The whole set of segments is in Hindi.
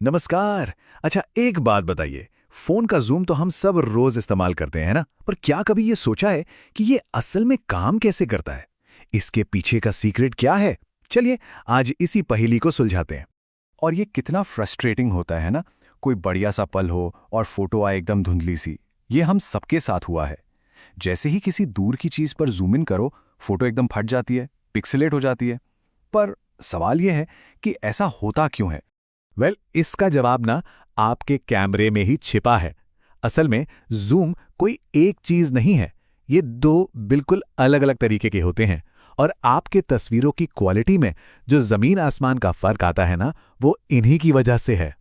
नमस्कार। अच्छा, एक बात बताइए। फोन का जूम तो हम सब रोज इस्तेमाल करते हैं ना, पर क्या कभी ये सोचा है कि ये असल में काम कैसे करता है? इसके पीछे का सीक्रेट क्या है? चलिए आज इसी पहेली को सुलझाते हैं। और ये कितना फ्रस्ट्रेटिंग होता है ना। कोई बढ़िया सा पल हो और फोटो आए एकदम धुंधली सी। ये हम सबके साथ हुआ है। जैसे ही किसी दूर की चीज पर जूम इन करो, फोटो एकदम फट जाती है, पिक्सेलेट हो जाती है। पर सवाल ये है कि ऐसा होता क्यों है। इसका जवाब ना आपके कैमरे में ही छिपा है। असल में जूम कोई एक चीज नहीं है। ये दो बिल्कुल अलग अलग तरीके के होते हैं। और आपके तस्वीरों की क्वालिटी में जो जमीन आसमान का फर्क आता है ना, वो इन्हीं की वजह से है।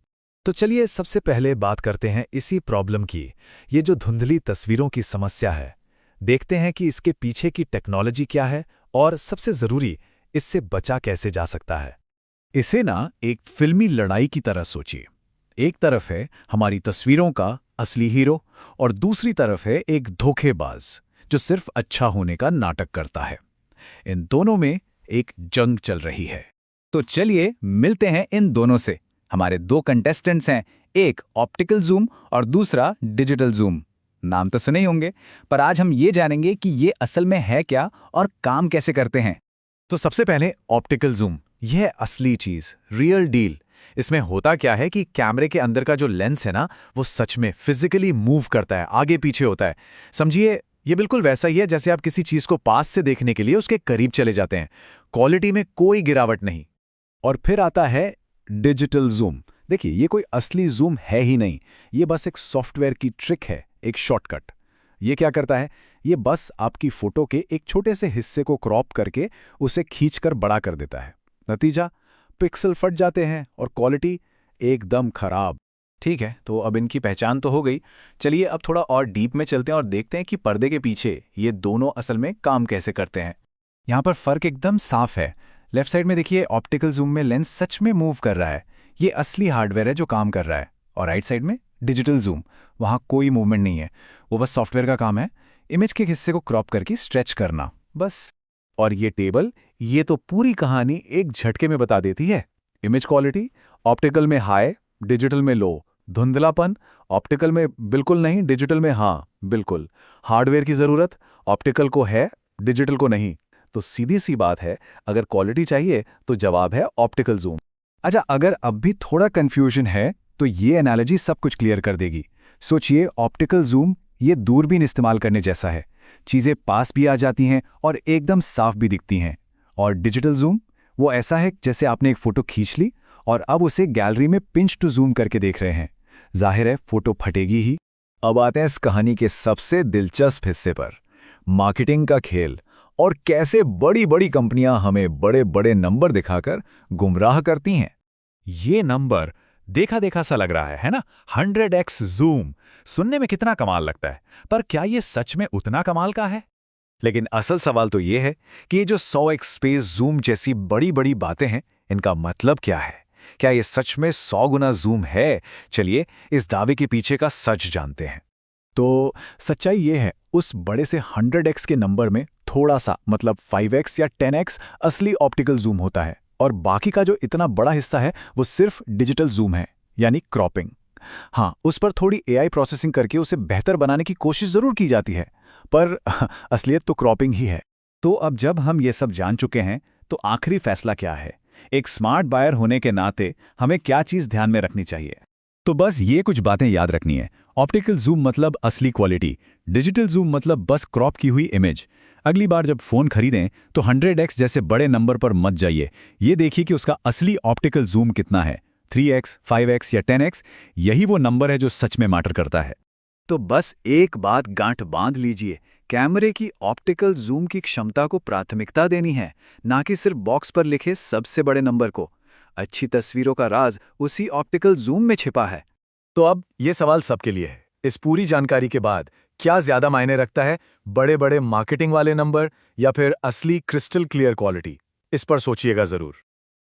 तो चलिए सबसे पहले बात करते हैं इसी प्रॉब्लम की। ये जो धुंधली तस्वीरों की समस्या है, देखते हैं कि इसके पीछे की टेक्नोलॉजी क्या है और सबसे जरूरी, इससे बचा कैसे जा सकता है। इसे ना एक फिल्मी लड़ाई की तरह सोचिए। एक तरफ है हमारी तस्वीरों का असली हीरो और दूसरी तरफ है एक धोखेबाज जो सिर्फ अच्छा होने का नाटक करता है। इन दोनों में एक जंग चल रही है। तो चलिए मिलते हैं इन दोनों से। हमारे दो कंटेस्टेंट्स हैं, एक ऑप्टिकल जूम और दूसरा डिजिटल जूम। नाम तो सुने ही होंगे, पर आज हम ये जानेंगे कि ये असल में है क्या और काम कैसे करते हैं। तो सबसे पहले ऑप्टिकल जूम, यह असली चीज, रियल डील। इसमें होता क्या है कि कैमरे के अंदर का जो लेंस है ना, वो सच में फिजिकली मूव करता है, आगे पीछे होता है। समझिए, ये बिल्कुल वैसा ही है जैसे आप किसी चीज को पास से देखने के लिए उसके करीब चले जाते हैं। क्वालिटी में कोई गिरावट नहीं। और फिर आता है डिजिटल जूम। देखिए, ये कोई असली जूम है ही नहीं। ये बस एक सॉफ्टवेयर की ट्रिक है, एक शॉर्टकट। ये क्या करता है? ये बस आपकी फोटो के एक छोटे से हिस्से को क्रॉप करके उसे खींचकर बड़ा कर देता है। नतीजा, पिक्सल फट जाते हैं और क्वालिटी एकदम खराब। ठीक है, तो अब इनकी पहचान तो हो गई। चलिए अब थोड़ा और डीप में चलते हैं और देखते हैं कि पर्दे के पीछे ये दोनों असल में काम कैसे करते हैं। यहाँ पर फर्क एकदम साफ है। लेफ्ट साइड में देखिए, ऑप्टिकल जूम में लेंस सच में मूव कर रहा है। ये असली हार्डवेयर है जो काम कर रहा है। और राइट साइड में डिजिटल जूम, वहाँ कोई मूवमेंट नहीं है। वो बस सॉफ्टवेयर का काम है, इमेज के हिस्से को क्रॉप करके स्ट्रेच करना, बस। और ये टेबल, ये तो पूरी कहानी एक झटके में बता देती है। इमेज क्वालिटी ऑप्टिकल में हाई, डिजिटल में लो। धुंधलापन ऑप्टिकल में बिल्कुल नहीं, डिजिटल में हाँ बिल्कुल। हार्डवेयर की जरूरत ऑप्टिकल को है, डिजिटल को नहीं। तो सीधी सी बात है, अगर क्वालिटी चाहिए तो जवाब है ऑप्टिकल जूम। अच्छा, अगर अब भी थोड़ा कंफ्यूजन है तो ये एनालॉजी सब कुछ क्लियर कर देगी। सोचिए, ऑप्टिकल जूम ये दूरबीन इस्तेमाल करने जैसा है। चीज़ें पास भी आ जाती हैं और एकदम साफ भी दिखती हैं। और डिजिटल जूम वो ऐसा है जैसे आपने एक फ़ोटो खींच ली और अब उसे गैलरी में पिंच टू जूम करके देख रहे हैं। जाहिर है फ़ोटो फटेगी ही। अब आते हैं इस कहानी के सबसे दिलचस्प हिस्से पर, मार्केटिंग का खेल। और कैसे बड़ी बड़ी कंपनियां हमें बड़े बड़े नंबर दिखाकर गुमराह करती हैं। ये नंबर देखा देखा सा लग रहा है ना? 100x जूम सुनने में कितना कमाल लगता है, पर क्या ये सच में उतना कमाल का है? लेकिन असल सवाल तो ये है कि ये जो 100x स्पेस जूम जैसी बड़ी बड़ी बातें हैं, इनका मतलब क्या है? क्या ये सच में 100 गुना जूम है? चलिए इस दावे के पीछे का सच जानते हैं। तो सच्चाई ये है, उस बड़े से 100x के नंबर में थोड़ा सा, मतलब 5x या 10x असली ऑप्टिकल जूम होता है। और बाकी का जो इतना बड़ा हिस्सा है वो सिर्फ डिजिटल जूम है, यानी क्रॉपिंग। हाँ, उस पर थोड़ी एआई प्रोसेसिंग करके उसे बेहतर बनाने की कोशिश जरूर की जाती है, पर असलियत तो क्रॉपिंग ही है। तो अब जब हम ये सब जान चुके हैं, तो आखिरी फैसला क्या है? एक स्मार्ट बायर होने के नाते हमें क्या चीज़ ध्यान में रखनी चाहिए? तो बस ये कुछ बातें याद रखनी है। ऑप्टिकल जूम मतलब असली क्वालिटी, डिजिटल जूम मतलब बस क्रॉप की हुई इमेज। अगली बार जब फोन खरीदें तो 100x जैसे बड़े नंबर पर मत जाइए। ये देखिए कि उसका असली ऑप्टिकल जूम कितना है, 3x, 5x या 10x। यही वो नंबर है जो सच में मैटर करता है। तो बस एक बात गांठ बांध लीजिए, कैमरे की ऑप्टिकल जूम की क्षमता को प्राथमिकता देनी है, ना कि सिर्फ बॉक्स पर लिखे सबसे बड़े नंबर को। अच्छी तस्वीरों का राज उसी ऑप्टिकल जूम में छिपा है। तो अब ये सवाल सबके लिए है। इस पूरी जानकारी के बाद क्या ज्यादा मायने रखता है, बड़े बड़े मार्केटिंग वाले नंबर या फिर असली क्रिस्टल क्लियर क्वालिटी? इस पर सोचिएगा जरूर।